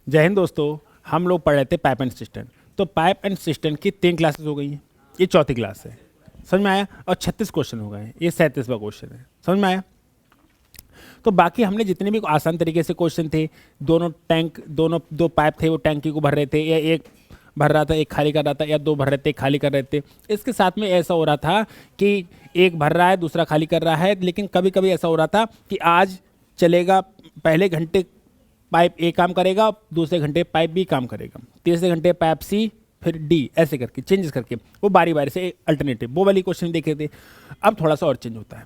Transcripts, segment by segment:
जय हिंद दोस्तों। हम लोग पढ़ रहे थे पाइप एंड सिस्टम। तो पाइप एंड सिस्टम की 3 क्लासेस हो गई हैं। ये चौथी क्लास है। समझ में आया? और 36 क्वेश्चन हो गए हैं। ये 37वां क्वेश्चन है। समझ में आया? तो बाकी हमने जितने भी आसान तरीके से क्वेश्चन थे, दोनों दो पाइप थे, वो टैंकी को भर रहे थे, या एक भर रहा था एक खाली कर रहा था, या दो भर रहे थे एक खाली कर रहे थे। इसके साथ में ऐसा हो रहा था कि एक भर रहा है दूसरा खाली कर रहा है, लेकिन कभी कभी ऐसा हो रहा था कि आज चलेगा, पहले घंटे पाइप ए काम करेगा, दूसरे घंटे पाइप बी काम करेगा, तीसरे घंटे पाइप सी, फिर डी, ऐसे करके चेंजेस करके वो बारी बारी से अल्टरनेटिव वो वाली क्वेश्चन देखे थे। अब थोड़ा सा और चेंज होता है,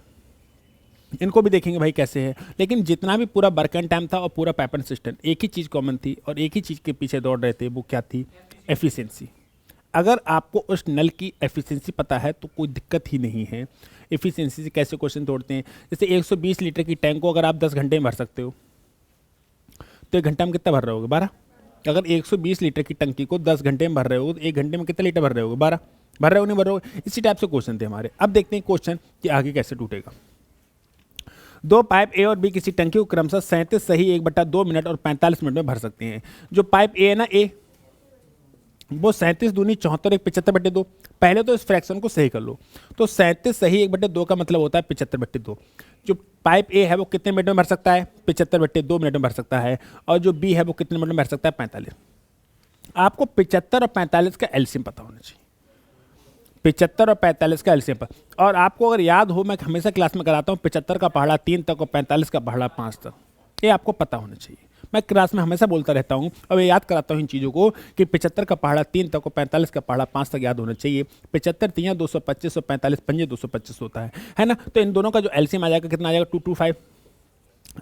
इनको भी देखेंगे भाई कैसे है। लेकिन जितना भी पूरा वर्क एंड टाइम था और पूरा पाइप एंड सिस्टम, एक ही चीज़ कॉमन थी और एक ही चीज़ के पीछे दौड़ रहे थे, वो क्या थी? एफिशिएंसी। अगर आपको उस नल की एफिशिएंसी पता है तो कोई दिक्कत ही नहीं है। एफिशिएंसी से कैसे क्वेश्चन तोड़ते हैं? जैसे 120 लीटर की टैंक को अगर आप 10 घंटे में भर सकते हो तो 1 घंटा में कितना भर रहे होगे? 12। अगर 120 लीटर की टंकी को 10 घंटे में भर रहे हो तो 1 घंटे में कितना लीटर भर रहे होगे? 12। भर रहे हो नहीं भर रहे हो? इसी टाइप से क्वेश्चन थे हमारे। अब देखते हैं क्वेश्चन कि आगे कैसे टूटेगा। दो पाइप ए और बी किसी टंकी को क्रमशः 37 सही 1/2 मिनट और 45 मिनट में भर सकते हैं। जो पाइप ए है ना, ए, वो 37 दूनी 74 एक 75/2। पहले तो इस फ्रैक्शन को सही कर लो। तो 37 सही 1/2 का मतलब होता है 75/2। जो पाइप ए है वो कितने मिनट में भर सकता है? 75/2 मिनट में भर सकता है। और जो बी है वो कितने मिनट में भर सकता है? 45। आपको 75 और 45 का एलसीएम पता होना चाहिए। 75 और 45 का एलसीएम पर। और आपको अगर याद हो, मैं हमेशा क्लास में कराता हूँ 75 का पहाड़ा 3 तक और 45 का पहाड़ा 5 तक। ये आपको पता होना चाहिए। मैं क्लास में हमेशा बोलता रहता हूँ और ये याद कराता हूँ इन चीज़ों को कि 75 का पहाड़ा 3 तक और 45 का पहाड़ा 5 तक याद होना चाहिए। 75 3 225 और 45 5 225 होता है ना? तो इन दोनों का जो एलसीएम आ जाएगा कितना आ जाएगा? 225।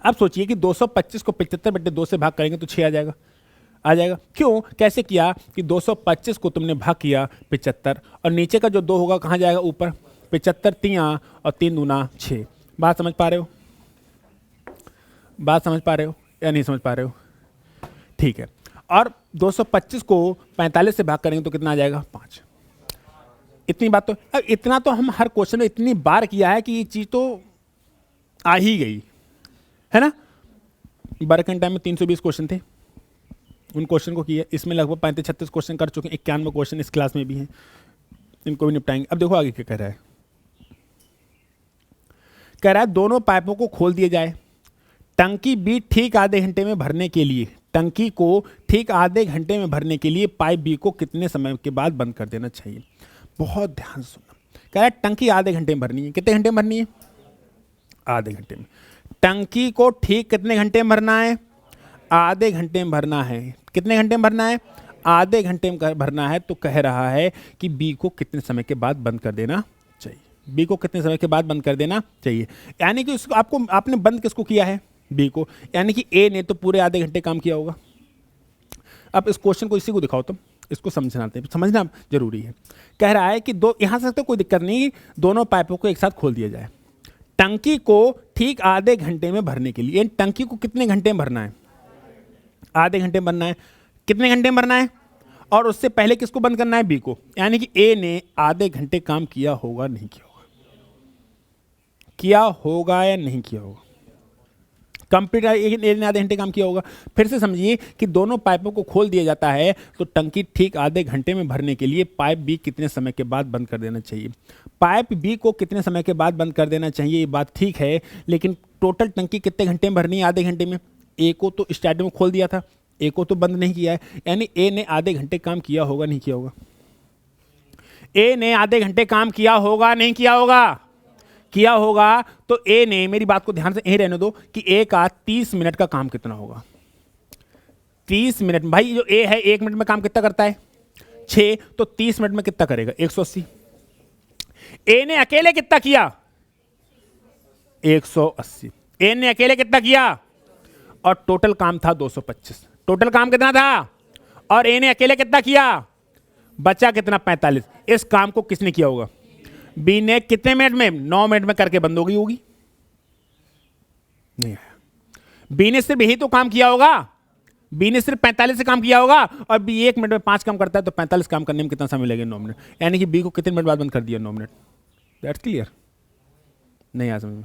अब सोचिए कि 225 को 75/2 से भाग करेंगे तो 6 आ जाएगा। आ जाएगा। क्यों? कैसे किया कि 225 को तुमने भाग किया 75 और नीचे का जो 2 होगा कहाँ जाएगा? ऊपर। 75 3 और 3 दूना 6। बात समझ पा रहे हो? बात समझ पा रहे हो या नहीं समझ पा रहे हो? ठीक है। और 225 को 45 से भाग करेंगे तो कितना आ जाएगा? 5। इतनी बात तो, अब इतना तो हम हर क्वेश्चन में इतनी बार किया है कि ये चीज तो आ ही गई है ना। वर्क एंड टाइम में 320 क्वेश्चन थे, उन क्वेश्चन को किया। इसमें लगभग 35-36 क्वेश्चन कर चुके हैं। 91 क्वेश्चन इस क्लास में भी हैं, इनको भी निपटाएंगे। अब देखो आगे क्या कह रहा है। कह रहा है दोनों पाइपों को खोल दिया जाए। टंकी बी ठीक आधे घंटे में भरने के लिए, टंकी को ठीक आधे घंटे में भरने के लिए पाइप बी को कितने समय के बाद बंद कर देना चाहिए? बहुत ध्यान से सुनना। कह रहा है टंकी आधे घंटे में भरनी है। कितने घंटे में भरनी है? आधे घंटे में। टंकी को ठीक कितने घंटे में भरना है? आधे घंटे में भरना है। कितने घंटे में भरना है? आधे घंटे में भरना है। तो कह रहा है कि बी को कितने समय के बाद बंद कर देना चाहिए? बी को कितने समय के बाद बंद कर देना चाहिए? यानी कि उसको आपको आपने बंद किसको किया है? बी को। यानी कि ए ने तो पूरे आधे घंटे काम किया होगा। अब इस क्वेश्चन को इसी को दिखाओ, तुम इसको समझना जरूरी है। कह रहा है कि दो, यहां से तो कोई दिक्कत नहीं, दोनों पाइपों को एक साथ खोल दिया जाए। टंकी को ठीक आधे घंटे में भरने के लिए, टंकी को कितने घंटे में भरना है? आधे घंटे में भरना है। कितने घंटे में भरना है? और उससे पहले किसको बंद करना है? बी को। यानी कि ए ने आधे घंटे काम किया होगा नहीं किया होगा? किया होगा या नहीं किया होगा? कंप्यूटर ए ने आधे घंटे काम किया होगा। फिर से समझिए कि दोनों पाइपों को खोल दिया जाता है तो टंकी ठीक आधे घंटे में भरने के लिए पाइप बी कितने समय के बाद बंद कर देना चाहिए? पाइप बी को कितने समय के बाद बंद कर देना चाहिए, ये बात ठीक है, लेकिन टोटल टंकी कितने घंटे में भरनी है? आधे घंटे में। ए को तो स्टार्टिंग में खोल दिया था, ए को तो बंद नहीं किया है। यानी ए ने आधे घंटे काम किया होगा नहीं किया होगा? ए ने आधे घंटे काम किया होगा नहीं किया होगा? किया होगा। तो ए ने, मेरी बात को ध्यान से यहीं रहने दो, कि ए का 30 मिनट का काम कितना होगा? 30 मिनट। भाई जो ए है 1 मिनट में काम कितना करता है? 6। तो 30 मिनट में कितना करेगा? 180। ए ने अकेले कितना किया? 180। ए ने अकेले कितना किया? और टोटल काम था 225। टोटल काम कितना था? और ए ने अकेले कितना किया? बचा कितना? 45। इस काम को किसने किया होगा? बी ने। कितने मिनट में? 9 मिनट में करके बंद होगी नहीं आया। बी ने सिर्फ यही तो काम किया होगा। बी ने सिर्फ 45 से काम किया होगा और बी 1 मिनट में 5 काम करता है, तो 45 काम करने में कितना समय लगेगा? 9 मिनट। यानी कि बी को कितने मिनट बाद बंद कर दिया? 9 मिनट। That's clear? नहीं आ समझ में?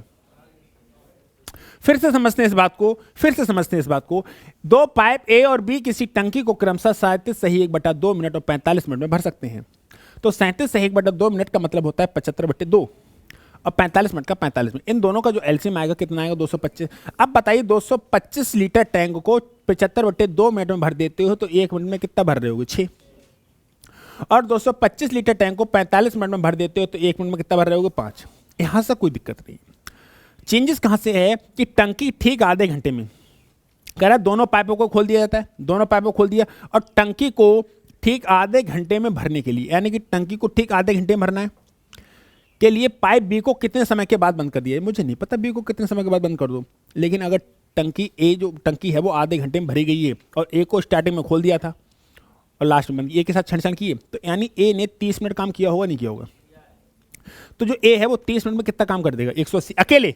फिर से समझते हैं इस बात को। दो पाइप ए और बी किसी टंकी को क्रमशः 37 मिनट और 45 मिनट में भर सकते हैं। तो 37 मिनट का मतलब होता है 75/2 और 45 मिनट का 45 मिनट। इन दोनों का जो एलसीएम आएगा कितना आएगा? 225। अब बताइए 225 लीटर टैंक को 75/2 मिनट में भर देते हो तो 1 मिनट में कितना भर रहे होगे? 6। और 225 लीटर टैंक को 45 मिनट में भर देते हो तो 1 मिनट में कितना भर रहे होगे? 5। यहां से कोई दिक्कत नहीं। चेंजेस कहां से है कि टंकी ठीक आधे घंटे में, कह रहा है दोनों पाइपों को खोल दिया जाता है, दोनों पाइपों को खोल दिया और टंकी को ठीक आधे घंटे में भरने के लिए, यानी कि टंकी को ठीक आधे घंटे में भरना है के लिए पाइप बी को कितने समय के बाद बंद कर दिया है? मुझे नहीं पता बी को कितने समय के बाद बंद कर दो, लेकिन अगर टंकी ए जो टंकी है वो आधे घंटे में भरी गई है और ए को स्टार्टिंग में खोल दिया था और लास्ट में ए के साथ छण किए, तो यानी ए ने 30 मिनट काम किया होगा, नहीं किया होगा? तो जो ए है वो 30 मिनट में कितना काम कर देगा? 180 अकेले।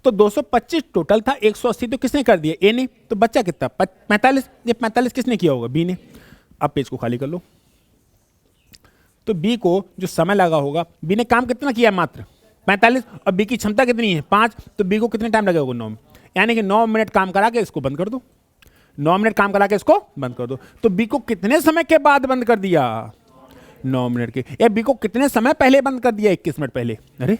तो 225 टोटल था, 180 तो किसने कर दिया? ए ने। तो बच्चा कितना? 45। ये 45 किसने किया होगा? बी ने। अब पेज को खाली कर लो। तो बी को जो समय लगा होगा, बी ने काम कितना किया? मात्र 45। और बी की क्षमता कितनी है? 5। तो बी को कितने टाइम लगेगा? 9 मिनट। यानी कि 9 मिनट काम करा के इसको बंद कर दो, 9 मिनट काम करा के इसको बंद कर दो। तो बी को कितने समय के बाद बंद कर दिया? 9 मिनट के। या बी को कितने समय पहले बंद कर दिया? 21 मिनट पहले। अरे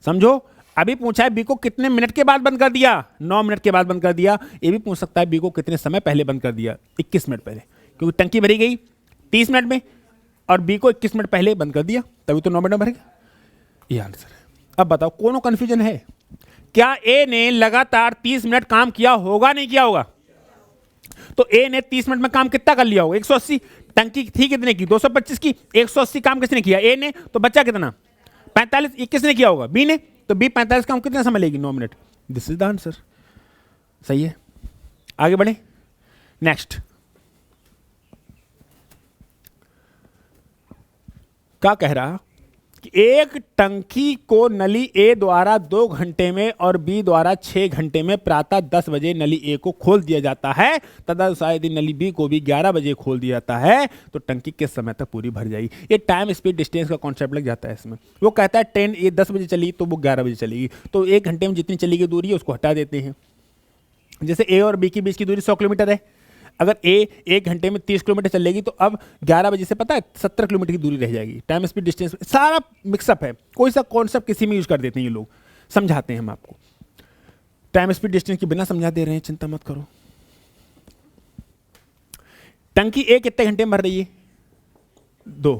समझो, अभी पूछा है बी को कितने मिनट के बाद बंद कर दिया? 9 मिनट के बाद बंद कर दिया। ये भी पूछ सकता है बी को कितने समय पहले बंद कर दिया? 21 मिनट पहले, क्योंकि टंकी भरी गई 30 मिनट में और बी को 21 मिनट पहले बंद कर दिया, तभी तो 9 मिनट में भरेगा। ये आंसर है। अब बताओ कोनो कंफ्यूजन है? क्या ए ने लगातार 30 मिनट काम किया होगा, नहीं किया होगा? तो ए ने 30 मिनट में काम कितना कर लिया होगा? 180। टंकी थी कितने की? 225 की। 180 काम किसने किया? ए ने। तो बच्चा कितना? 45। ये किसने किया होगा? बी ने। तो बी 45 काम कितना समय लेगी? 9 minute. This is the answer. सही है। आगे बढ़े। नेक्स्ट क्या कह रहा कि एक टंकी को नली ए द्वारा 2 घंटे में और बी द्वारा 6 घंटे में प्रातः 10 बजे नली ए को खोल दिया जाता है, तदनुसार यदि नली बी को भी 11 बजे खोल दिया जाता है तो टंकी किस समय तक पूरी भर जाएगी? ये टाइम स्पीड डिस्टेंस का कॉन्सेप्ट लग जाता है इसमें। वो कहता है ट्रेन ये 10 बजे चली तो वो 11 बजे चलेगी, तो 1 घंटे में जितनी चली गई दूरी है उसको हटा देते हैं। जैसे ए और बी के बीच की दूरी 100 किलोमीटर है, अगर ए 1 घंटे में 30 किलोमीटर चलेगी तो अब 11 बजे से पता है 70 किलोमीटर की दूरी रह जाएगी। टाइम स्पीड डिस्टेंस सारा मिक्सअप है, कोई सा कॉन्सेप्ट किसी में यूज कर देते हैं ये लोग। समझाते हैं हम आपको, टाइम स्पीड डिस्टेंस के बिना समझा दे रहे हैं, चिंता मत करो। टंकी ए कितने घंटे में भर रही है? 2।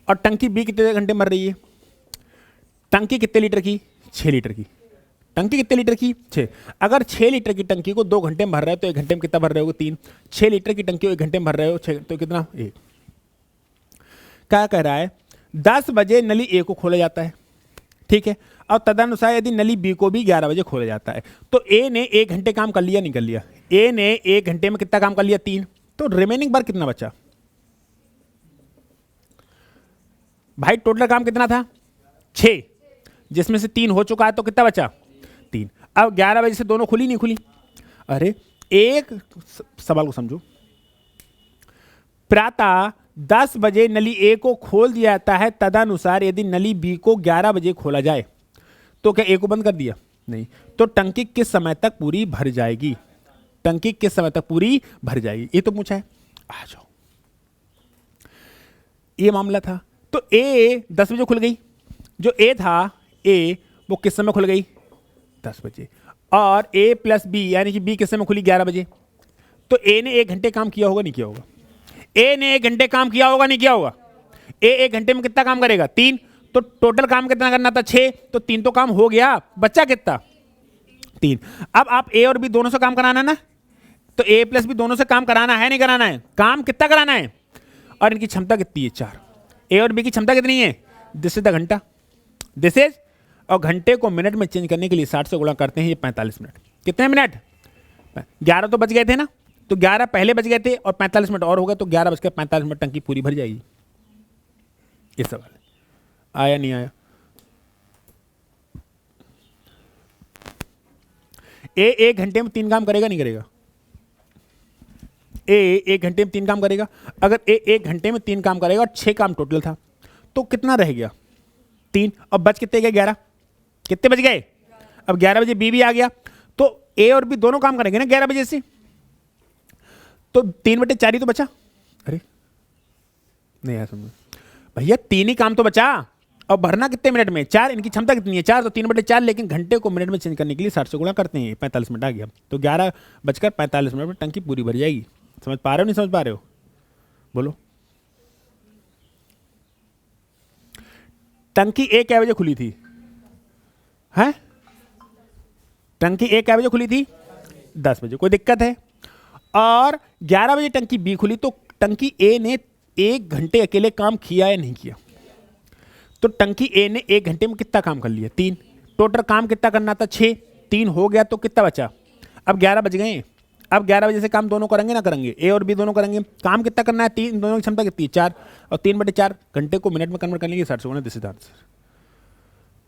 और टंकी बी कितने घंटे में भर रही है? टंकी कितने लीटर की? 6 लीटर की। टंकी कितने लीटर की? 6। अगर 6 लीटर की टंकी को 2 घंटे में भर रहे हो तो 1 घंटे में कितना भर रहे हो? 3। 6 लीटर की टंकी को 1 घंटे में भर रहे हो 6, तो कितना? 1। क्या कह रहा है? 10 बजे नली ए को खोला जाता है, ठीक है, और तदनुसार यदि नली बी को भी 11 बजे खोला जाता है तो ए ने 1 घंटे काम कर लिया, नहीं कर लिया? ए ने 1 घंटे में कितना काम कर लिया? 3। तो रिमेनिंग बार कितना बचा भाई? टोटल काम कितना था? 6, जिसमें से 3 हो चुका है, तो कितना बचा? 3। अब 11 बजे से दोनों खुली, नहीं खुली? अरे एक सवाल को समझो, प्रातः 10 बजे नली ए को खोल दिया जाता है, तदनुसार यदि नली बी को 11 बजे खोला जाए तो क्या ए को बंद कर दिया? नहीं। तो टंकी किस समय तक पूरी भर जाएगी? टंकी किस समय तक पूरी भर जाएगी, ये तो पूछा है। आ जाओ, ये मामला था। तो ए 10 बजे खुल गई, जो ए था ए वो किस समय खुल गई? 10 बजे। और ए प्लस बी यानी कि बी किस समय खुली? 11 बजे। तो ए ने 1 घंटे काम किया होगा, नहीं किया होगा? ए ने 1 घंटे काम किया होगा, नहीं किया होगा? ए 1 घंटे में कितना काम करेगा? 3। तो टोटल काम कितना करना था? 6। तो 3 तो काम हो गया, बच्चा कितना? 3। अब आप ए और बी दोनों से काम कराना ना, तो ए प्लस बी दोनों से काम कराना है, नहीं कराना है? काम कितना कराना है? और इनकी क्षमता कितनी है? 4। ए और बी की क्षमता कितनी है? दिस इज द घंटा, दिस इज। और घंटे को मिनट में चेंज करने के लिए 60 से गुणा करते हैं, ये 45 मिनट। कितने मिनट? 11 तो बच गए थे ना, तो 11 पहले बच गए थे और 45 मिनट और हो गए, तो 11 बज के 45 मिनट टंकी पूरी भर जाएगी। ये सवाल है, आया नहीं आया? ए 1 घंटे में 3 काम करेगा, नहीं करेगा? ए 1 घंटे में 3 काम करेगा। अगर ए 1 घंटे में 3 काम करेगा और 6 काम टोटल था, तो कितना रह गया? 3। और बच कितने गए? 11। कितने बच गए? अब 11 बजे बी भी आ गया, तो ए और बी दोनों काम करेंगे ना 11 बजे से, तो 3/4 ही तो बचा। अरे नहीं यार समझ भैया, 3 ही काम तो बचा, और भरना कितने मिनट में, 4, इनकी क्षमता कितनी है 4, तो 3/4, लेकिन घंटे को मिनट में चेंज करने के लिए 60 से गुणा करते हैं, 45 मिनट आ गया, तो 11:45 में टंकी पूरी भर जाएगी। समझ पा रहे हो नहीं समझ पा रहे हो, बोलो। टंकी ए क्या बजे खुली थी, है टंकी ए क्या बजे खुली थी, 10 बजे, कोई दिक्कत है। और 11 बजे टंकी बी खुली, तो टंकी ए ने 1 घंटे अकेले काम किया या नहीं किया, तो टंकी ए ने 1 घंटे में कितना काम कर लिया, 3, टोटल काम कितना करना था 6, 3 हो गया, तो कितना बचा, अब 11 बज गए, अब 11 बजे से काम दोनों करेंगे ना करेंगे, ए और बी दोनों करेंगे, काम कितना करना है 3, दोनों की क्षमता कितनी है 4, और 3/4 घंटे को मिनट में कन्वर्ट करने के 60 से गुणा, दिस इज आंसर।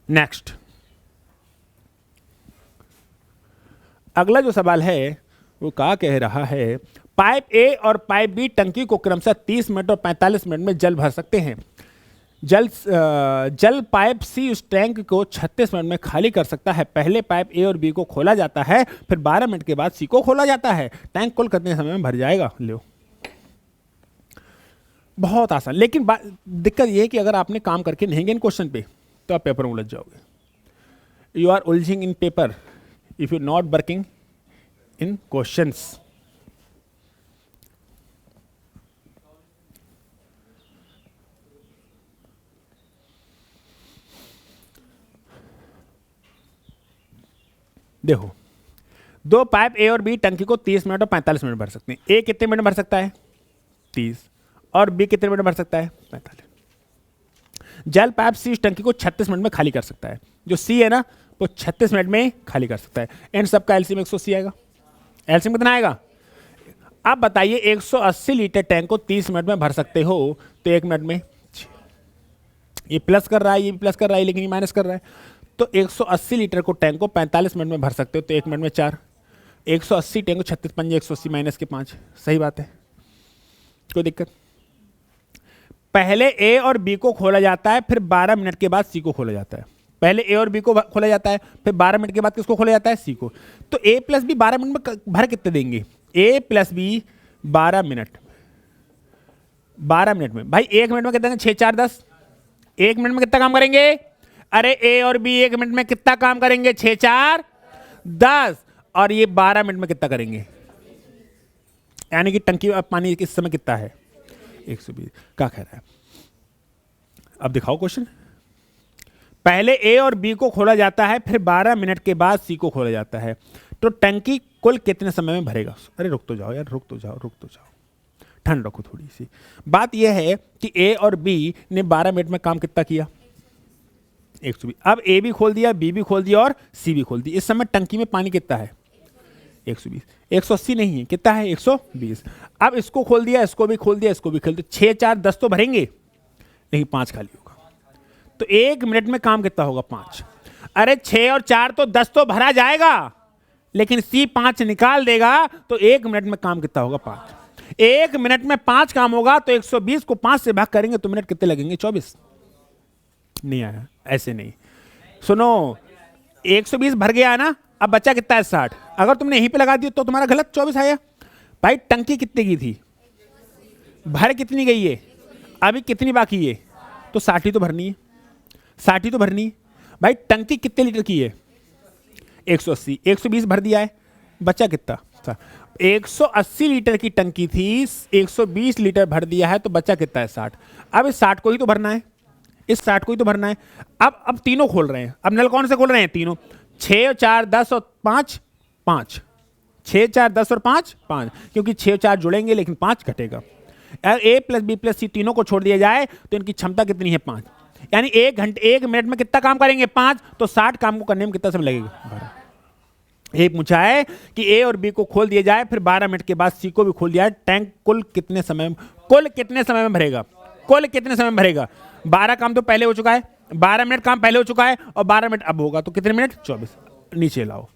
नेक्स्ट, अगला जो सवाल है वो क्या कह रहा है, पाइप ए और पाइप बी टंकी को क्रमशः 30 मिनट और 45 मिनट में जल भर सकते हैं। जल पाइप सी उस टैंक को 36 मिनट में खाली कर सकता है। पहले पाइप ए और बी को खोला जाता है, फिर 12 मिनट के बाद सी को खोला जाता है। टैंक कुल कितने समय में भर जाएगा, लो बहुत आसान, लेकिन दिक्कत यह है कि अगर आपने काम करके नहीं गए इन क्वेश्चन पे तो आप पेपर में उलझ जाओगे। यू आर उलझिंग in paper if you not working in questions. देखो, 2 पाइप ए और बी टंकी को 30 मिनट और 45 मिनट भर सकते हैं। ए कितने मिनट भर सकता है 30, और बी कितने मिनट भर सकता है 45। जल पाइप सी इस टंकी को 36 मिनट में खाली कर सकता है। जो सी है ना वो 36 मिनट में खाली कर सकता है। इन सबका एलसीएम 180 आएगा। एलसीएम कितना आएगा, आप बताइए 180 लीटर टैंक को 30 मिनट में भर सकते हो, तो 1 मिनट में ये प्लस कर रहा है, ये प्लस कर रहा है, लेकिन ये माइनस कर रहा है। तो 180 लीटर को टैंक को 45 मिनट में भर सकते हो, तो 1 मिनट में 4, 180 टैंक को 36 पंजे 180 माइनस के 5, सही बात है, कोई दिक्कत। पहले ए और बी को खोला जाता है, फिर 12 मिनट के बाद सी को खोला जाता है। पहले ए और बी को खोला जाता है, फिर 12 मिनट के बाद किसको खोला जाता है, सी को। तो ए प्लस बी 12 मिनट में भर कितने देंगे, ए प्लस बी 12 मिनट, 12 मिनट में भाई 1 मिनट में कितना, 6 4 10, 1 मिनट में कितना काम करेंगे, अरे ए और बी 1 मिनट में कितना काम करेंगे, 6 4 10, और ये 12 मिनट में कितना करेंगे, यानी कि टंकी में पानी इस समय कितना है 120। क्या कह रहा है, अब दिखाओ क्वेश्चन। पहले ए और बी को खोला जाता है, फिर 12 मिनट के बाद सी को खोला जाता है, तो टंकी कुल कितने समय में भरेगा। अरे रुक तो जाओ यार, रुक तो जाओ, ठंड रखो थोड़ी सी। बात यह है कि ए और बी ने 12 मिनट में काम कितना किया 120। अब ए भी खोल दिया, बी भी खोल दिया और सी भी खोल दी। इस समय टंकी में पानी कितना है 120, 180 नहीं है, कितना है 120। अब इसको खोल दिया, इसको भी खोल दिया, इसको भी खोल दिया, 6 4 10 तो भरेंगे, लेकिन 5 खाली होगा। तो 1 मिनट में काम कितना होगा 5। अरे 6 और 4 तो 10 तो भरा जाएगा, लेकिन सी 5 निकाल देगा, तो 1 मिनट में काम कितना होगा 5। 1 मिनट में 5 काम होगा, तो 120 को 5 से भाग करेंगे तो मिनट कितने लगेंगे 24। नहीं आया, ऐसे नहीं। सुनो, 120 भर गया है ना, अब बचा कितना है 60। अगर तुमने यहीं पे लगा दिया तो तुम्हारा गलत 24 आया। भाई टंकी कितने की थी, भर कितनी गई है, अभी कितनी बाकी है, तो 60 ही तो भरनी है, 60 ही तो भरनी है। भाई टंकी कितने लीटर की है 180, 120 भर दिया है, बचा कितना 180 लीटर की टंकी थी, 120 लीटर भर दिया है, तो बचा कितना है 60। अब इस 60 को ही तो भरना है, इस 60 को ही तो भरना है। अब तीनों खोल रहे हैं। अब नल कौन से खोल रहे हैं, तीनों, 6 और 4 10 और 5 5, 6 4 10 और 5 5, क्योंकि 6 4 जुड़ेंगे लेकिन 5 घटेगा। ए प्लस बी प्लस सी तीनों को छोड़ दिया जाए तो इनकी क्षमता कितनी है 5, यानी 1 मिनट में कितना काम करेंगे 5, तो 60 काम को करने में कितना समय लगेगा। एक पूछा है कि ए और बी को खोल दिया जाए, फिर 12 मिनट के बाद सी को भी खोल दिया जाए, टैंक कुल कितने समय में भरेगा, कुल कितने समय में भरेगा। 12 काम तो पहले हो चुका है, 12 मिनट काम पहले हो चुका है, और 12 मिनट अब होगा, तो कितने मिनट 24। नीचे लाओ,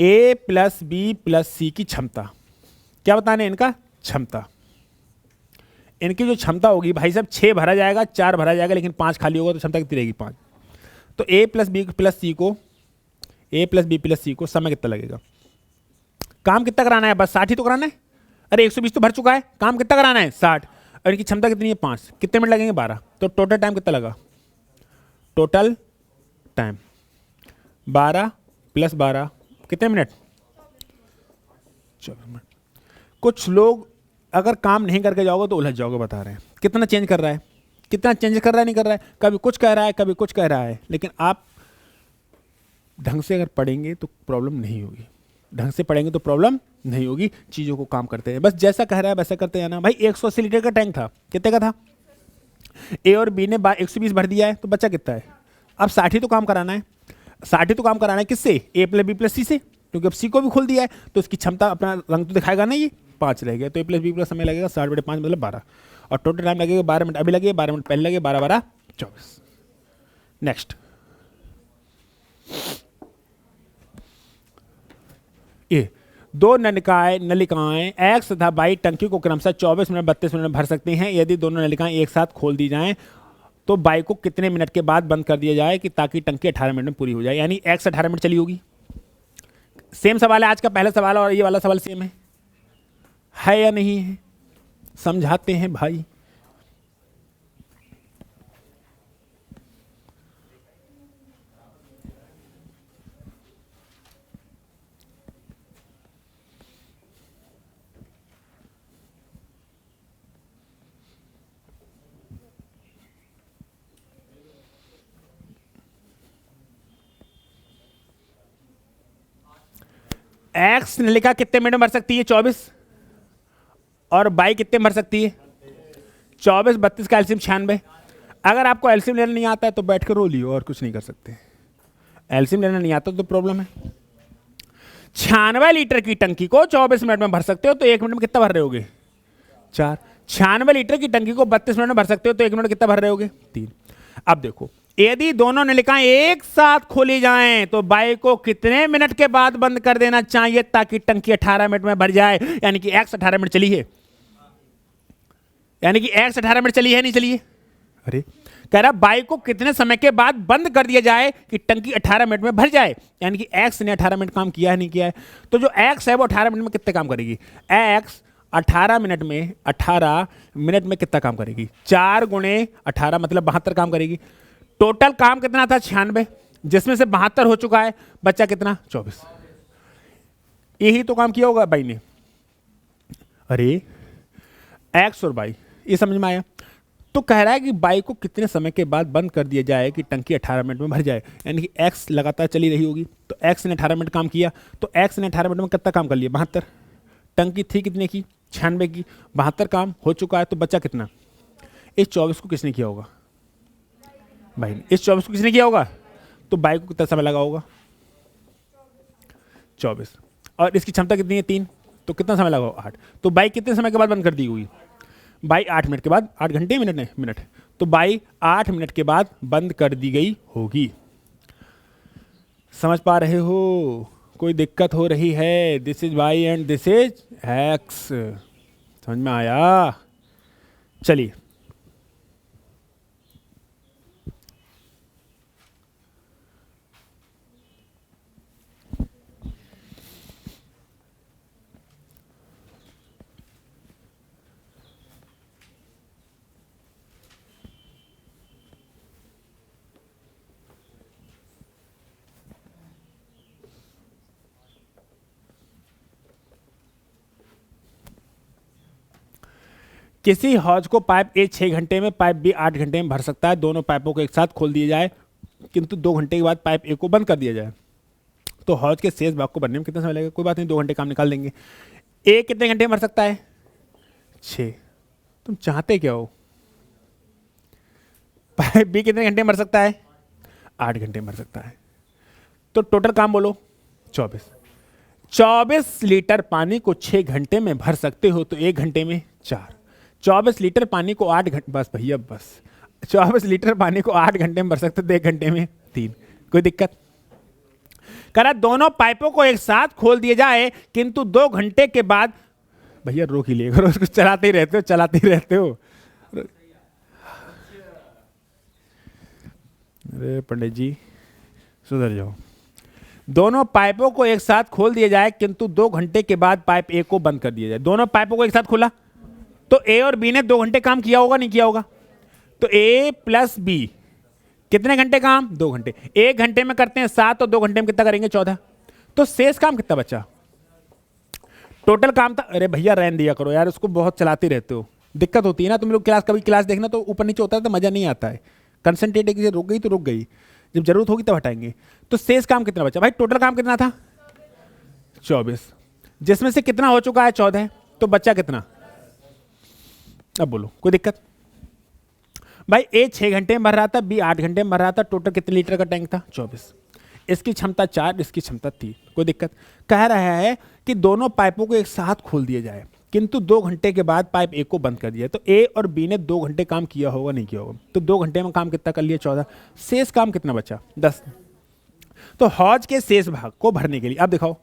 ए प्लस बी प्लस सी की क्षमता, क्या बताना है इनका क्षमता। इनकी जो क्षमता होगी भाई साहब 6 भरा जाएगा, 4 भरा जाएगा, लेकिन 5 खाली होगा, तो क्षमता कितनी रहेगी 5। तो ए प्लस बी प्लस सी को समय कितना लगेगा? काम कितना कराना है? बस 60 ही तो कराना है। अरे 120 तो भर चुका है, काम कितना कराना है? 60। और इनकी क्षमता कितनी है? 5। कितने मिनट लगेंगे? 12। तो टोटल टाइम कितना लगा? टोटल टाइम 12 प्लस 12 कितने मिनट? 24 मिनट। कुछ लोग अगर काम नहीं करके जाओगे तो उलझ जाओगे, बता रहे हैं। कितना चेंज कर रहा है, कितना चेंज कर रहा है, नहीं कर रहा है, कभी कुछ कह रहा है, कभी कुछ कह रहा है। लेकिन आप ढंग से अगर पढ़ेंगे तो प्रॉब्लम नहीं होगी, ढंग से पढ़ेंगे तो प्रॉब्लम नहीं होगी। चीज़ों को काम करते हैं, बस जैसा कह रहा है वैसा करते जाना। भाई 180 लीटर का टैंक था, कितने का था? ए और बी ने 120 भर दिया है, तो बच्चा कितना है? अब 60 तो काम कराना है, 60 तो काम कराना है किससे? ए प्लस बी प्लस सी से, क्योंकि अब सी को भी खोल दिया है तो इसकी क्षमता अपना रंग तो दिखाएगा ना, ये 5 रह गया। तो ए प्लस बी प्लस समय लगेगा 60/5 मतलब 12, और टोटल टाइम लगेगा 12 मिनट। अभी लगे 12 मिनट, पहले लगे 12 12 24। नेक्स्ट ये दो नलिकाएं एक्स तथा वाई टंकी को क्रमशः 24 मिनट 32 मिनट भर सकती हैं। यदि दोनों नलिकाएं एक साथ खोल दी जाएं तो वाई को कितने मिनट के बाद बंद कर दिया जाए कि ताकि टंकी 18 मिनट में पूरी हो जाए? यानी एक्स 18 मिनट चली होगी। सेम सवाल है आज का, पहला सवाल और ये वाला सवाल सेम है या नहीं है? समझाते हैं भाई। एक्स नलिका कितने मिनट में भर सकती है? 24। और बाई कितने भर सकती है? 24 32 का एलसीएम 96। अगर आपको एलसीएम लेना नहीं आता है तो बैठ कर रो लियो, और कुछ नहीं कर सकते। एलसीएम लेना नहीं आता तो प्रॉब्लम है। 96 लीटर की टंकी को 24 मिनट में भर सकते हो तो 1 मिनट में कितना भर रहे होगे? 4। 96 लीटर की टंकी को 32 मिनट में भर सकते हो तो 1 मिनट में कितना भर रहे होगे? 3। अब देखो, यदि दोनों नलिकाएं एक साथ खोली जाएं तो बाई को कितने मिनट के बाद बंद कर देना चाहिए ताकि टंकी 18 मिनट में भर जाए? यानी कि एक्स 18 मिनट चली है, यानी कि एक्स 18 मिनट चली है, नहीं चली है? अरे कह रहा बाई को कितने समय के बाद बंद कर दिया जाए कि टंकी 18 मिनट में भर जाए? यानी कि एक्स ने 18 मिनट काम किया है, नहीं किया है? तो जो एक्स है वो 18 मिनट में कितने काम करेगी? एक्स 18 मिनट में कितना काम करेगी? 4 गुणे 18 मतलब 72 काम करेगी। टोटल काम कितना था? 96, जिसमें से 72 हो चुका है, बच्चा कितना? 24। यही तो काम किया होगा बाई ने। अरे एक्स और बाई, ये समझ में आया? तो कह रहा है कि बाई को कितने समय के बाद बंद कर दिया जाए कि टंकी 18 मिनट में भर जाए? यानी कि एक्स लगातार चली रही होगी, तो एक्स ने 18 मिनट काम किया, तो एक्स ने 18 मिनट में कितना काम कर लिया? 72। टंकी थी कितने की? 96 की। 72 काम हो चुका है, तो बच्चा कितना? इस 24 को किसने किया होगा? बाई ने। इस 24 को किसने किया होगा? तो बाई को कितना समय लगा होगा? 24। और इसकी क्षमता कितनी है? 3। तो कितना समय लगा होगा? 8। तो बाई कितने समय के बाद बंद कर दी हुई? बाई 8 मिनट के बाद। 8 घंटे मिनट है? मिनट। तो बाई 8 मिनट के बाद बंद कर दी गई होगी। समझ पा रहे हो? कोई दिक्कत हो रही है? This is Y and this is X. समझ में आया? चलिए किसी हौज को पाइप ए 6 घंटे में, पाइप बी 8 घंटे में भर सकता है। दोनों पाइपों को एक साथ खोल दिया जाए किंतु 2 घंटे के बाद पाइप ए को बंद कर दिया जाए तो हौज के शेष भाग को भरने में कितना समय लगेगा? कोई बात नहीं, 2 घंटे काम निकाल देंगे। ए कितने घंटे में भर सकता है? 6। तुम चाहते क्या हो? पाइप बी कितने घंटे में भर सकता है? 8 घंटे में भर सकता है। तो टोटल काम बोलो 24। 24 लीटर पानी को 6 घंटे में भर सकते हो तो 1 घंटे में 4। 24 लीटर पानी को 8 घंटे, बस भैया बस, 24 लीटर पानी को 8 घंटे में भर सकते हो तो 1 घंटे में 3। कोई दिक्कत? करा दोनों पाइपों को एक साथ खोल दिए जाए किंतु 2 घंटे के बाद, भैया रोक ही लिए करो उसको, चलाते ही रहते हो, चलाते ही रहते हो। अरे पंडित जी सुधर जाओ। दोनों पाइपों को एक साथ खोल दिया जाए किंतु 2 घंटे के बाद पाइप ए को बंद कर दिया जाए। दोनों पाइपों को एक साथ खोला तो ए और बी ने 2 घंटे काम किया होगा नहीं किया होगा? तो ए प्लस बी कितने घंटे काम? 2 घंटे। 1 घंटे में करते हैं 7 और 2 घंटे में कितना करेंगे? 14। तो शेष काम कितना बचा? टोटल काम था। अरे भैया रहने दिया करो यार, उसको बहुत चलाते रहते हो, दिक्कत होती है ना। तुम लोग क्लास कभी क्लास देखना तो ऊपर नीचे होता है तो मजा नहीं आता है। कंसंट्रेट एक रुक गई तो रुक गई, जब जरूरत होगी तब हटाएंगे। तो शेष काम कितना बचा भाई? टोटल काम कितना था? 24, जिसमें से कितना हो चुका है? 14। तो बच्चा कितना? अब बोलो, कोई दिक्कत? भाई ए 6 घंटे में भर रहा था, बी 8 घंटे में भर रहा था। टोटल कितने लीटर का टैंक था? 24। इसकी क्षमता 4, इसकी क्षमता 3। कोई दिक्कत? कह रहा है कि दोनों पाइपों को एक साथ खोल दिया जाए किंतु 2 घंटे के बाद पाइप ए को बंद कर दिया। तो ए और बी ने 2 घंटे काम किया होगा नहीं किया होगा? तो 2 घंटे में काम कितना कर लिया? 14। शेष काम कितना बचा? 10। तो हौज के शेष भाग को भरने के लिए अब दिखाओ,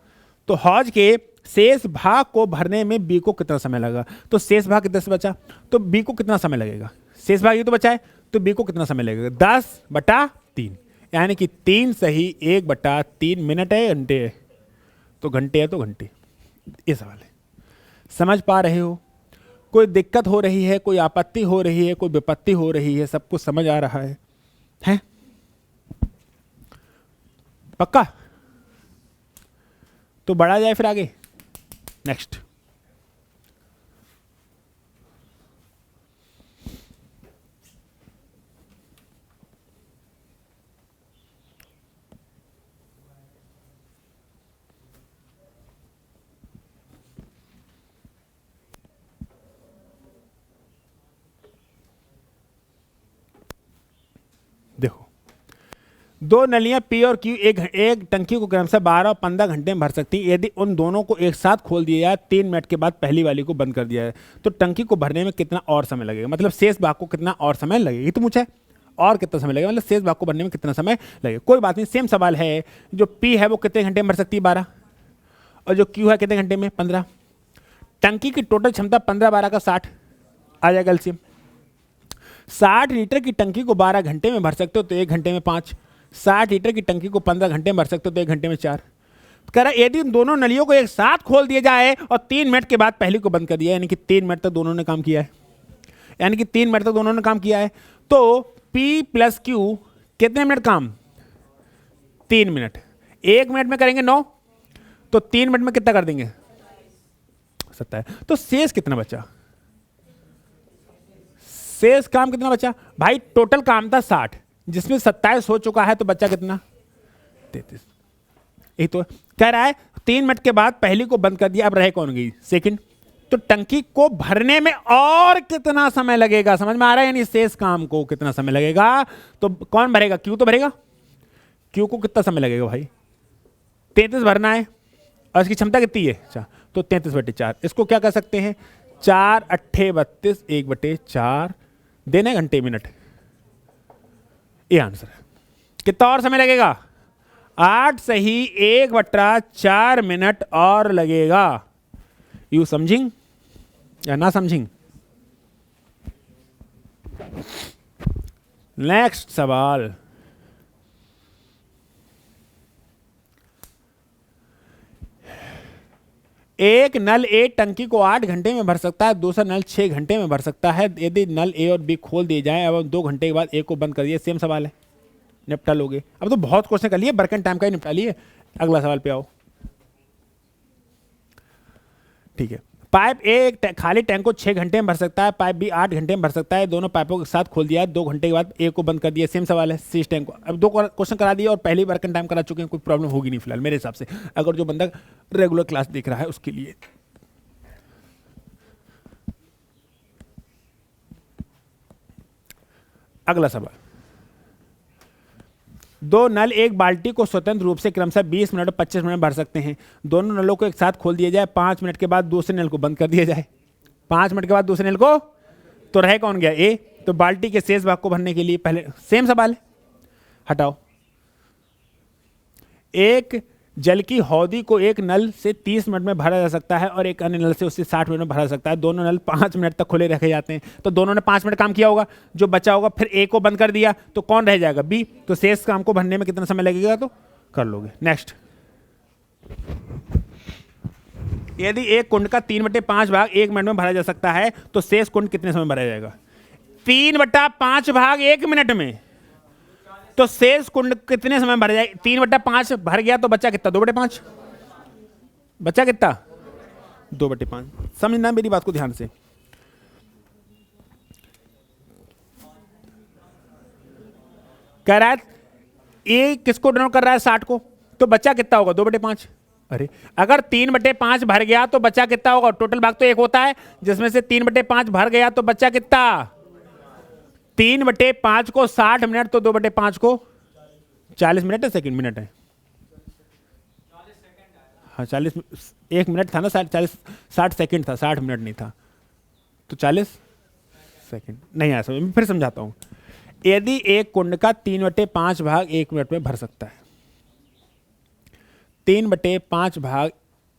तो हौज के शेष भाग को भरने में बी को कितना समय लगा? तो शेष भाग कितने से बचा? तो बी को कितना समय लगेगा? शेष भाग ये तो बचा है, तो बी को कितना समय लगेगा? 10/3, यानी कि 3 सही 1/3 मिनट है, घंटे है? तो घंटे है तो घंटे। ये सवाल है, समझ पा रहे हो? कोई दिक्कत हो रही है, कोई आपत्ति हो रही है, कोई विपत्ति हो रही है? सब कुछ समझ आ रहा है? हैं? पक्का? तो बढ़ा जाए फिर आगे। नेक्स्ट, देखो, 2 नलियां पी और क्यू एक टंकी को क्रमशः 12 और 15 घंटे में भर सकती हैं। यदि उन दोनों को एक साथ खोल दिया जाए 3 मिनट के बाद पहली वाली को बंद कर दिया जाए तो टंकी को भरने में कितना और समय लगेगा? मतलब शेष भाग को कितना और समय लगेगा? ये तो पूछा है, और कितना समय लगेगा, मतलब शेष भाग को भरने में कितना समय लगेगा। कोई बात नहीं, सेम सवाल है। जो पी है वो कितने घंटे में भर सकती है? 12। और जो क्यू है कितने घंटे में? 15। टंकी की टोटल क्षमता 15/12 का 60 आ जाएगा एलसीएम। 60 लीटर की टंकी को 12 घंटे में भर सकते हो तो 1 घंटे में 5। 60 लीटर की टंकी को 15 घंटे में भर सकते हो तो 1 घंटे में 4। कह रहा है यदि उन दोनों नलियों को एक साथ खोल दिया जाए और 3 मिनट के बाद पहली को बंद कर दिया, यानी कि 3 मिनट तक दोनों ने काम किया है, यानी कि 3 मिनट तक दोनों ने काम किया है, तो P प्लस Q कितने मिनट काम? 3 मिनट। 1 मिनट में करेंगे 9, तो 3 मिनट में कितना कर देंगे? 27। तो शेष कितना बचा? शेष काम कितना बचा? भाई टोटल काम था 60, जिसमें 27 हो चुका है, तो बचा कितना? 33। यही तो कह रहा है 3 मिनट के बाद पहली को बंद कर दिया, अब रह कौन गई? सेकंड। तो टंकी को भरने में और कितना समय लगेगा? समझ में आ रहा है? यानी शेष काम को कितना समय लगेगा? तो कौन भरेगा? क्यू तो भरेगा। क्यू को कितना समय लगेगा भाई? 33 भरना है और इसकी क्षमता कितनी है? अच्छा, तो 33/4। इसको क्या कर सकते हैं? 4 8 32, 1/4 देने घंटे मिनट। ये आंसर है। कितना और समय लगेगा? 8 सही 1/4 मिनट और लगेगा। यू समझिंग या ना समझिंग? नेक्स्ट सवाल, एक नल ए टंकी को 8 घंटे में भर सकता है, दूसरा नल 6 घंटे में भर सकता है। यदि नल ए और बी खोल दिए जाएं एवं 2 घंटे के बाद ए को बंद कर दिए, सेम सवाल है, निपटा लोगे। अब तो बहुत क्वेश्चन कर लिए, बर्कन टाइम का ही निपटा लिए। अगला सवाल पे आओ। ठीक है, पाइप ए खाली टैंक को 6 घंटे में भर सकता है, पाइप बी 8 घंटे में भर सकता है। दोनों पाइपों के साथ खोल दिया है, 2 घंटे के बाद ए को बंद कर दिया, सेम सवाल है। सी टैंक को अब 2 क्वेश्चन करा दिए और पहली बर्कन टाइम करा चुके हैं, कोई प्रॉब्लम होगी नहीं फिलहाल मेरे हिसाब से, अगर जो बंदा रेगुलर क्लास देख रहा है उसके लिए। अगला सवाल, 2 नल एक बाल्टी को स्वतंत्र रूप से क्रमशः 20 मिनट और 25 मिनट भर सकते हैं। दोनों नलों को एक साथ खोल दिया जाए, 5 मिनट के बाद दूसरे नल को बंद कर दिया जाए। 5 मिनट के बाद दूसरे नल को, तो रह कौन गया? ए। तो बाल्टी के शेष भाग को भरने के लिए, पहले सेम सवाल है, हटाओ। एक जल की हौदी को एक नल से 30 मिनट में भरा जा सकता है और एक अन्य नल से उससे 60 मिनट में भरा जा सकता है। दोनों नल 5 मिनट तक खुले रखे जाते हैं, तो दोनों ने 5 मिनट काम किया होगा, जो बचा होगा फिर ए को बंद कर दिया तो कौन रह जाएगा, बी। तो शेष काम को भरने में कितना समय लगेगा, तो कर लोगे। नेक्स्ट, यदि एक कुंड का 3/5 भाग 1 मिनट में भरा जा सकता है तो शेष कुंड कितने समय में भरा जाएगा। 3/5 भाग 1 मिनट में, तो शेष कुंड कितने समय में भर जाएगा। 3/5 भर गया तो बचा कितना, 2/5। बचा कितना, 2/5। समझना मेरी बात को ध्यान से। कह रहा है ये किसको डिनोट कर रहा है, 60 को, तो बचा कितना होगा, 2/5। अरे अगर 3/5 भर गया तो बचा कितना होगा, टोटल भाग तो 1 होता है, जिसमें से 3/5 भर गया तो बचा कितना, 3/5 को 60 मिनट, तो 2/5 को 40 मिनट है, सेकंड मिनट है, हाँ 40, 1 मिनट था ना, 60 सेकंड था, 60 मिनट नहीं था, तो 40 सेकंड नहीं आया समझ में। फिर समझाता हूं। यदि एक कुंड का 3/5 भाग 1 मिनट में भर सकता है, 3/5 भाग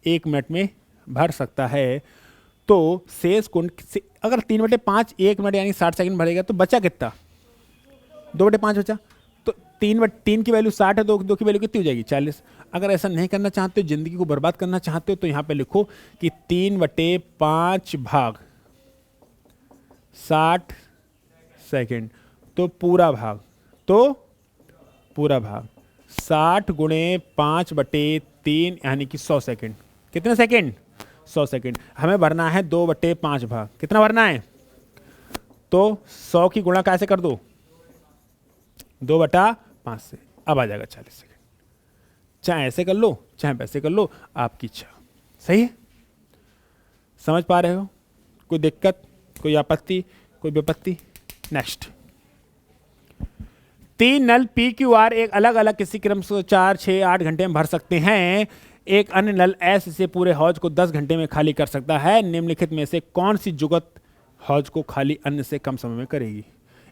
1 मिनट में भर सकता है, तो शेष कुंड से अगर 3/5 1 मिनट यानी 60 सेकंड भरेगा तो बचा कितना, 2/5 बचा। तो 3 की वैल्यू 60 है, 2 की वैल्यू कितनी हो जाएगी, 40। अगर ऐसा नहीं करना चाहते हो, जिंदगी को बर्बाद करना चाहते हो, तो यहां पे लिखो कि 3/5 भाग 60 सेकंड, तो पूरा भाग, तो पूरा भाग 60 गुणे 5/3 यानी कि 100 सेकंड। कितने सेकंड, 100 सेकंड। हमें भरना है 2/5 भाग, कितना भरना है, तो 100 की गुणा कैसे कर दो, 2/5 से, अब आ जाएगा 40 सेकंड। चाहे ऐसे कर लो चाहे वैसे कर लो, आपकी इच्छा। सही है, समझ पा रहे हो, कोई दिक्कत, कोई आपत्ति, कोई विपत्ति। नेक्स्ट, 3 नल PQR एक अलग अलग किसी क्रम से 4, 6, 8 घंटे में भर सकते हैं। एक अन्य नल S से पूरे हौज को 10 घंटे में खाली कर सकता है। निम्नलिखित में से कौन सी जुगत हौज को खाली अन्य से कम समय में करेगी।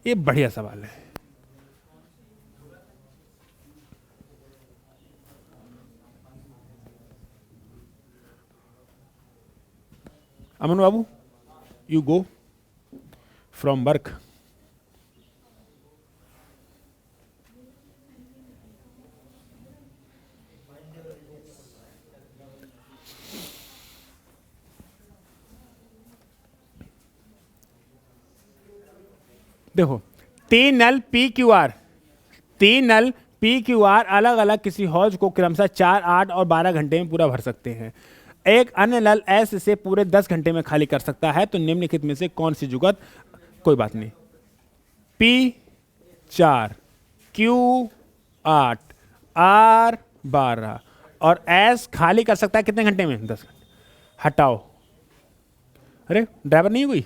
ये बढ़िया सवाल है। अमन बाबू, यू गो फ्रॉम वर्क। देखो, 3 नल PQR अलग अलग किसी हौज को क्रमशः 4, 8 और 12 घंटे में पूरा भर सकते हैं। एक अन्य नल S से पूरे 10 घंटे में खाली कर सकता है। तो निम्नलिखित में से कौन सी जुगत, कोई बात नहीं, P4, Q8, R12 और S खाली कर सकता है कितने घंटे में, 10 घंटे। हटाओ, अरे ड्राइवर नहीं है कोई,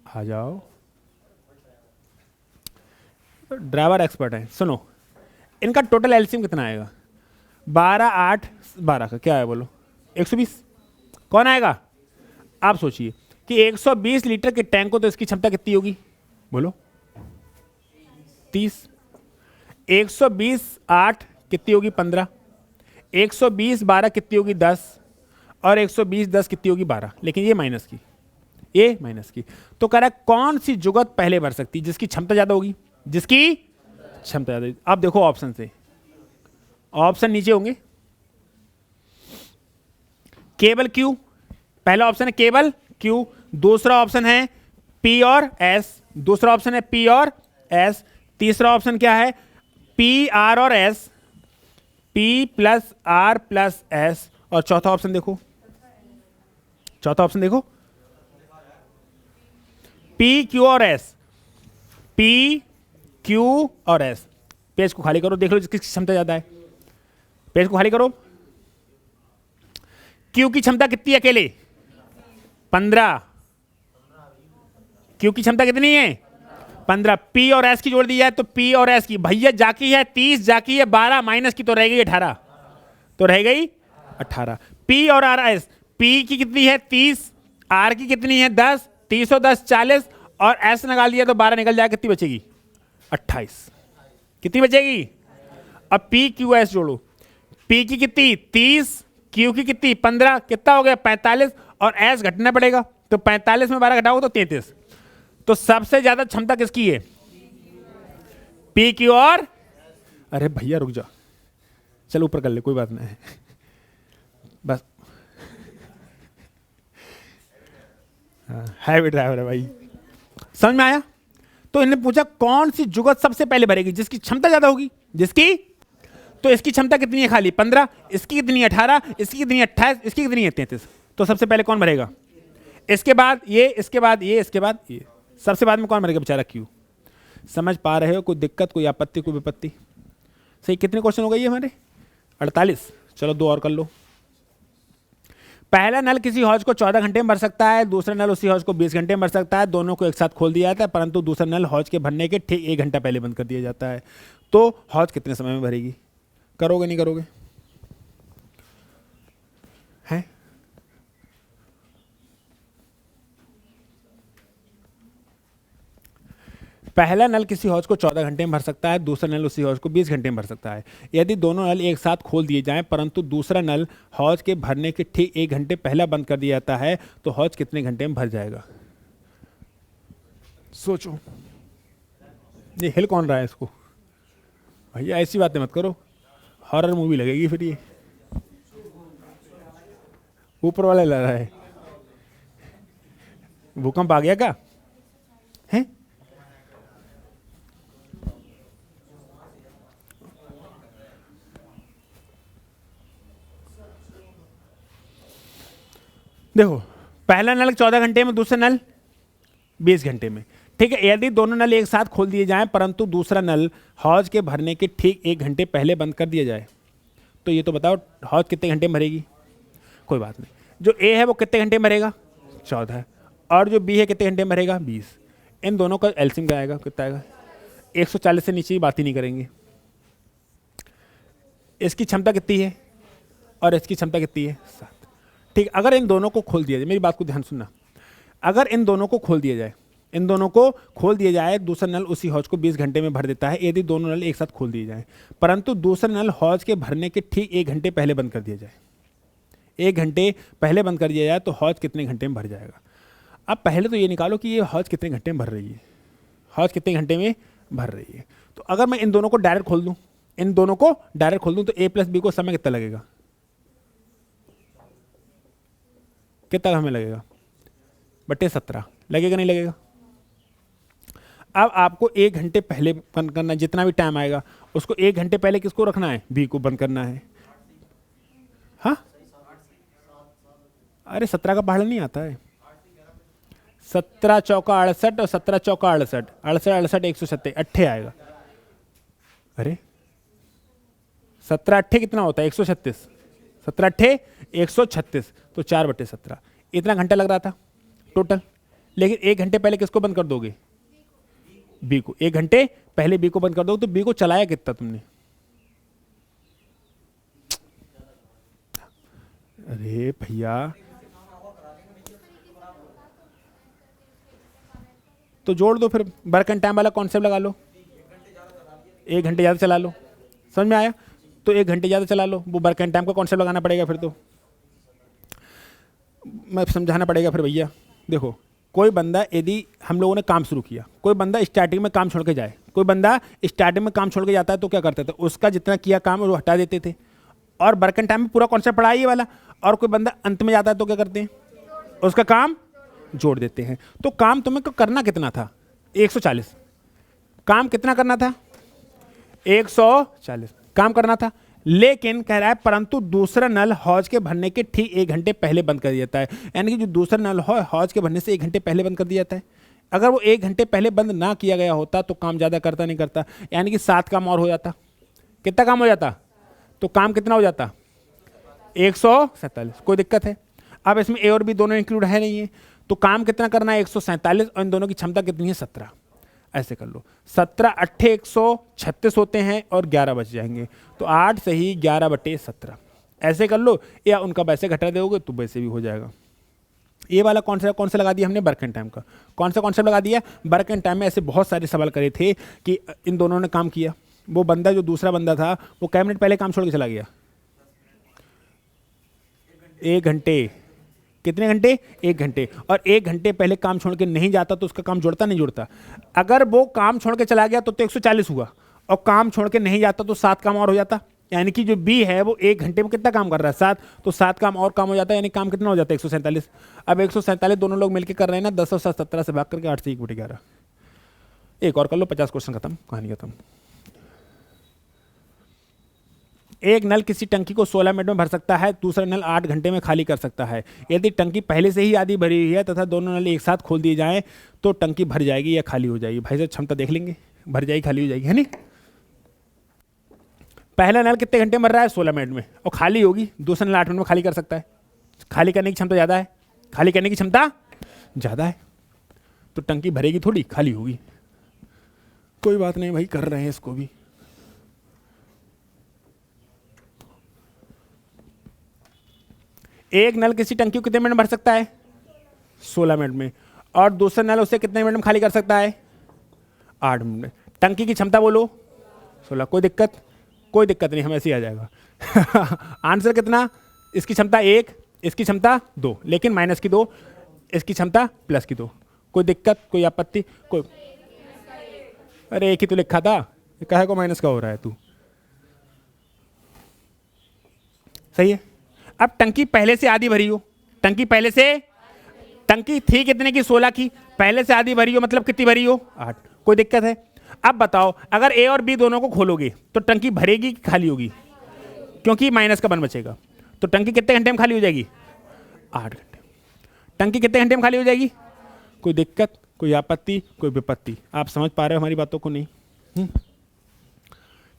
आ जाओ, ड्राइवर एक्सपर्ट है। सुनो, इनका टोटल एलसीएम कितना आएगा, 12, 8, 12 का क्या है बोलो, 120। कौन आएगा, आप सोचिए कि 120 लीटर के टैंक को तो इसकी क्षमता कितनी होगी, बोलो 30। 120 8 कितनी होगी, 15। 120 12 कितनी होगी, 10। और 120 10 कितनी होगी, 12। लेकिन ये माइनस की, ये माइनस की। तो कह रहा है कौन सी जुगत पहले भर सकती, जिसकी क्षमता ज्यादा होगी, जिसकी क्षमता ज्यादा। अब देखो ऑप्शन से, ऑप्शन नीचे होंगे। केवल Q, पहला ऑप्शन है केवल Q, दूसरा ऑप्शन है P और S, दूसरा ऑप्शन है P और S, तीसरा ऑप्शन क्या है, P R और S, P plus R plus S, और चौथा ऑप्शन देखो, चौथा ऑप्शन देखो, P Q और S, P Q और S। पेज को खाली करो, देख लो जिसकी क्षमता ज्यादा है, पेज को खाली करो। Q की क्षमता कितनी है अकेले, 15। Q की क्षमता कितनी है, 15। P और S की जोड़ दी जाए तो P और S की, भैया जाकी है 30, जाकी है 12, माइनस की तो रह गई 18, तो रह गई 18। P और R S, P की कितनी है 30, R की कितनी है 10, 30 और 10 40, और S निकाल दिया तो 12 निकल जाएगा, कितनी बचेगी 28। कितनी बचेगी? अब पी क्यू एस जोड़ो, पी की कितनी 30, क्यू की कितनी 15, कितना हो गया 45, और एस घटना पड़ेगा, तो 45 में 12 घटाओ तो 33। तो सबसे ज्यादा क्षमता किसकी है? पी क्यू और, अरे भैया रुक जा, चल ऊपर कर ले, कोई बात नहीं बस, हैवी ड्राइवर है भाई। समझ में आया? तो इन्हें पूछा कौन सी जुगत सबसे पहले भरेगी, जिसकी क्षमता ज्यादा होगी, जिसकी, तो इसकी क्षमता कितनी है खाली 15, इसकी कितनी है 18, इसकी कितनी है 28, इसकी कितनी है 33। तो सबसे पहले कौन भरेगा? इसके बाद ये, इसके बाद ये, इसके बाद ये, सबसे बाद में कौन भरेगा बेचारा? क्यू। समझ पा रहे हो? कोई दिक्कत, कोई आपत्ति, कोई विपत्ति? सही। कितने क्वेश्चन हो गए हमारे? 48। चलो 2 और कर लो। पहला नल किसी हौज को 14 घंटे में भर सकता है, दूसरा नल उसी हौज को 20 घंटे में भर सकता है। दोनों को एक साथ खोल दिया जाता है, परंतु दूसरा नल हौज के भरने के ठीक 1 घंटा पहले बंद कर दिया जाता है। तो हौज कितने समय में भरेगी? करोगे नहीं करोगे? हैं? पहला नल किसी हौज को 14 घंटे में भर सकता है, दूसरा नल उसी हौज को 20 घंटे में भर सकता है। यदि दोनों नल एक साथ खोल दिए जाएं, परंतु दूसरा नल हौज के भरने के ठीक 1 घंटे पहला बंद कर दिया जाता है, तो हौज कितने घंटे में भर जाएगा? सोचो। ये हिल कौन रहा है इसको? भैया ऐसी बातें मत करो, हॉरर मूवी लगेगी फिर। ये ऊपर वाला लग रहा है, भूकंप आ गया क्या? है? देखो, पहला नल 14 घंटे में, दूसरा नल 20 घंटे में। ठीक है। यदि दोनों नल एक साथ खोल दिए जाएं, परंतु दूसरा नल हौज के भरने के ठीक 1 घंटे पहले बंद कर दिया जाए, तो ये तो बताओ हौज कितने घंटे में भरेगी? कोई बात नहीं। जो ए है वो कितने घंटे में भरेगा? 14। और जो बी है कितने घंटे में भरेगा? 20। इन दोनों का एलसीएम क्या आएगा? कितना आएगा? 140 से नीचे की बात ही नहीं करेंगे। इसकी क्षमता कितनी है और इसकी क्षमता कितनी है? 7। ठीक। अगर इन दोनों को खोल दिया जाए, मेरी बात को ध्यान सुनना, अगर इन दोनों को खोल दिया जाए, इन दोनों को खोल दिया जाए, दूसरा नल उसी हौज को 20 घंटे में भर देता है। यदि दोनों नल एक साथ खोल दिए जाए, परंतु दूसरा नल हौज के भरने के ठीक 1 घंटे पहले बंद कर दिया जाए, 1 घंटे पहले बंद कर दिया जाए, तो हौज कितने घंटे में भर जाएगा? अब पहले तो ये निकालो कि ये हौज कितने घंटे में भर रही है, हौज कितने घंटे में भर रही है। तो अगर मैं इन दोनों को डायरेक्ट खोल दूं, इन दोनों को डायरेक्ट खोल दूं, तो ए प्लस बी को समय कितना लगेगा? कितना हमें लगेगा? बटे 17 लगेगा, नहीं लगेगा? अब आपको 1 घंटे पहले बंद करना है, जितना भी टाइम आएगा उसको 1 घंटे पहले किसको रखना है? बी को बंद करना है। हाँ, अरे 17 का पहाड़ नहीं आता है। 17 चौका 68 और 17 चौका 68, 68 136 अट्ठे आएगा। अरे 17 अट्ठे कितना होता है? 136। 17 अट्ठे 136, तो 4/17 इतना घंटा लग रहा था टोटल। लेकिन 1 घंटे पहले किसको बंद कर दोगे? बी को। 1 घंटे पहले बी को बंद कर दोगे, तो बी को चलाया कितना तुमने? अरे भैया, तो जोड़ दो फिर, वर्क एंड टाइम वाला कॉन्सेप्ट लगा लो। 1 घंटे ज़्यादा चला लो, समझ में आया? तो 1 घंटे ज़्यादा चला लो, वो वर्क एंड टाइम का कॉन्सेप्ट लगाना पड़ेगा। फिर तो मैं समझाना पड़ेगा फिर। भैया देखो, कोई बंदा, यदि हम लोगों ने काम शुरू किया, कोई बंदा स्टार्टिंग में काम छोड़ के जाए, कोई बंदा स्टार्टिंग में काम छोड़ के जाता है, तो क्या करते थे? उसका जितना किया काम वो हटा देते थे, और वर्क एंड टाइम में पूरा कॉन्सेप्ट पढ़ा ये वाला। और कोई बंदा अंत में जाता है तो क्या करते हैं? उसका काम जोड़ देते हैं। तो काम तुम्हें को करना कितना था? 140। काम कितना करना था? 140 काम करना था। लेकिन कह रहा है परंतु दूसरा नल हौज के भरने के ठीक 1 घंटे पहले बंद कर दिया जाता है। यानी कि जो दूसरा नल हौज के भरने से 1 घंटे पहले बंद कर दिया जाता है। अगर वो 1 घंटे पहले बंद ना किया गया होता तो काम ज़्यादा करता नहीं करता, यानी कि 7 काम और हो जाता। कितना काम हो जाता? तो काम कितना हो जाता? 147। कोई दिक्कत है? अब इसमें ए और बी दोनों इंक्लूड है नहीं है, तो काम कितना करना है? 147, और इन दोनों की क्षमता कितनी है? 17। ऐसे कर लो, 17 अट्ठे 136 होते हैं और 11 बच जाएंगे, तो 8 से ही 11/17 ऐसे कर लो, या उनका वैसे घटा दोगे तो वैसे भी हो जाएगा। ये वाला कौन सा लगा दिया हमने? वर्क एंड टाइम का। कौन सा कॉन्सेप्ट लगा दिया? वर्क एंड टाइम में ऐसे बहुत सारे सवाल करे थे कि इन दोनों ने काम किया, वो बंदा जो दूसरा बंदा था वो कै मिनट पहले काम छोड़ के चला गया? 1 घंटे। कितने घंटे? 1 घंटे। और 1 घंटे पहले काम छोड़ के नहीं जाता तो उसका काम जुड़ता नहीं जुड़ता? अगर वो काम छोड़ के चला गया तो 140 हुआ, और काम छोड़ के नहीं जाता तो 7 काम और हो जाता। यानी कि जो बी है वो 1 घंटे में कितना काम कर रहा है? 7। तो 7 काम और काम हो जाता है, यानी काम कितना हो जाता है? 147। अब 147 दोनों लोग मिलकर कर रहे हैं ना, 10 और 7 17 से भाग करके 8 से 1/11। एक और कर लो, 50 क्वेश्चन खत्म, कहानी खत्म। एक नल किसी टंकी को 16 मिनट में भर सकता है, दूसरा नल 8 घंटे में खाली कर सकता है। यदि टंकी पहले से ही आधी भरी हुई है तथा दोनों नल एक साथ खोल दिए जाएं तो टंकी भर जाएगी या खाली हो जाएगी? भाई साहब क्षमता देख लेंगे, भर जाएगी खाली हो जाएगी, है नहीं? पहला नल कितने घंटे में भर रहा है? 16 मिनट में, और खाली होगी। दूसरा नल 8 मिनट में खाली कर सकता है। खाली करने की क्षमता ज़्यादा है, खाली करने की क्षमता ज़्यादा है, तो टंकी भरेगी थोड़ी, खाली होगी। कोई बात नहीं भाई, कर रहे हैं इसको भी। एक नल किसी टंकी को कितने मिनट में भर सकता है? 16 मिनट में। और दूसरा नल उसे कितने मिनट में खाली कर सकता है? 8 मिनट में। टंकी की क्षमता बोलो 16। कोई दिक्कत? कोई दिक्कत नहीं, हम ऐसे ही आ जाएगा। आंसर कितना? इसकी क्षमता 1, इसकी क्षमता 2, लेकिन माइनस की 2, इसकी क्षमता प्लस की 2। कोई दिक्कत, कोई आपत्ति? कोई? अरे एक ही तो लिखा था, कहे को माइनस का हो रहा है तू? सही है। अब टंकी पहले से आधी भरी हो, टंकी पहले से, टंकी थी कितने की? 16 की। पहले से आधी भरी हो मतलब कितनी भरी हो? 8। कोई दिक्कत है? अब बताओ, अगर ए और बी दोनों को खोलोगे तो टंकी भरेगी कि खाली होगी? क्योंकि माइनस का 1 बचेगा, तो टंकी कितने घंटे में खाली हो जाएगी? 8 घंटे। टंकी कितने घंटे में खाली हो जाएगी? कोई दिक्कत, कोई आपत्ति, कोई विपत्ति? आप समझ पा रहे हो हमारी बातों को? नहीं?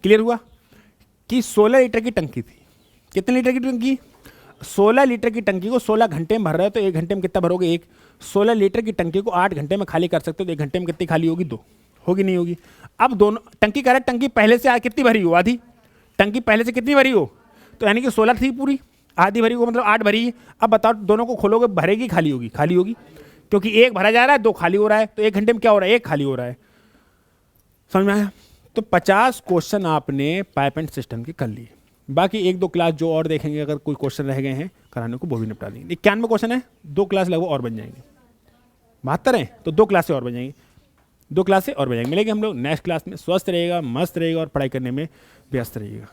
क्लियर हुआ कि 16 लीटर की टंकी थी। कितने लीटर की टंकी? 16 लीटर की टंकी को 16 घंटे में भर रहे हो तो 1 घंटे में कितना भरोगे? 1। 16 लीटर की टंकी को 8 घंटे में खाली कर सकते हो तो 1 घंटे में कितनी खाली होगी? 2। होगी नहीं होगी? अब दोनों टंकी कह रहा है टंकी पहले से कितनी भरी हो? आधी। टंकी पहले से कितनी भरी हो? तो यानी कि 16 थी पूरी, आधी भरी हो मतलब 8 भरी है। अब बताओ दोनों को खोलोगे, भरेगी खाली होगी? खाली होगी, क्योंकि 1 भरा जा रहा है, 2 खाली हो रहा है, तो 1 घंटे में क्या हो रहा है? 1 खाली हो रहा है। समझ में आया? तो 50 क्वेश्चन आपने पाइप एंड सिस्टम के कर लिए। बाकी 1-2 क्लास जो और देखेंगे, अगर कोई क्वेश्चन रह गए हैं कराने को, वो भी निपटा देंगे। 91 क्वेश्चन है, 2 क्लास लगभग और बन जाएंगे। 72 हैं तो 2 क्लास से और बन जाएंगे, 2 क्लास से और बन जाएंगे। मिलेंगे हम लोग नेक्स्ट क्लास में। स्वस्थ रहेगा, मस्त रहेगा और पढ़ाई करने में व्यस्त रहिएगा।